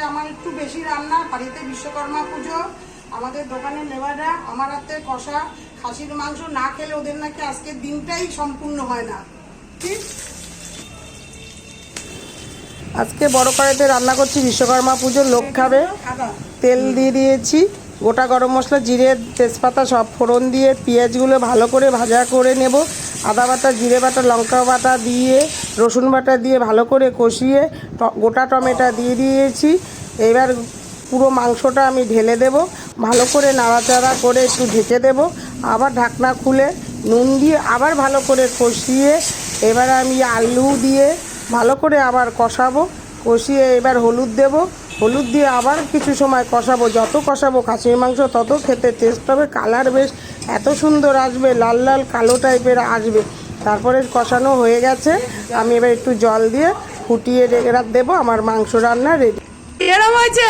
আমার একটু বেশি রান্না, বাড়িতে বিশ্বকর্মা পুজো, আমাদের দোকানে নেওয়াটা, আমার হাতে কষা খাসির মাংস না খেলে ওদের নাকি আজকের দিনটাই সম্পূর্ণ হয় না। ঠিক আজকে বড় কড়াইতে রান্না করছি, বিশ্বকর্মা পুজোর লোক খাবে। তেল দিয়ে দিয়েছি, গোটা গরম মশলা, জিরে, তেজপাতা সব ফোড়ন দিয়ে পেঁয়াজগুলো ভালো করে ভাজা করে নেব। আদা বাটা, জিরে বাটা, লঙ্কা বাটা দিয়ে, রসুন বাটা দিয়ে ভালো করে কষিয়ে গোটা টমেটো দিয়ে দিয়েছি। এবার পুরো মাংসটা আমি ঢেলে দেব, ভালো করে নাড়াচাড়া করে একটু ঢেকে দেব, আবার ঢাকনা খুলে নুন দিয়ে আবার ভালো করে কষিয়ে এবার আমি আলু দিয়ে ভালো করে আবার কষাবো। কষিয়ে এবার হলুদ দেব, হলুদ দিয়ে আবার কিছু সময় কষাবো। যত কষাবো খাসির মাংস তত খেতে টেস্ট হবে, কালার বেশ এত সুন্দর আসবে, লাল লাল কালো টাইপের আসবে। তারপরে কষানো হয়ে গেছে, আমি এবার একটু জল দিয়ে ফুটিয়ে দেবো। আমার মাংস রান্না রেডি। এরকম হয়েছে।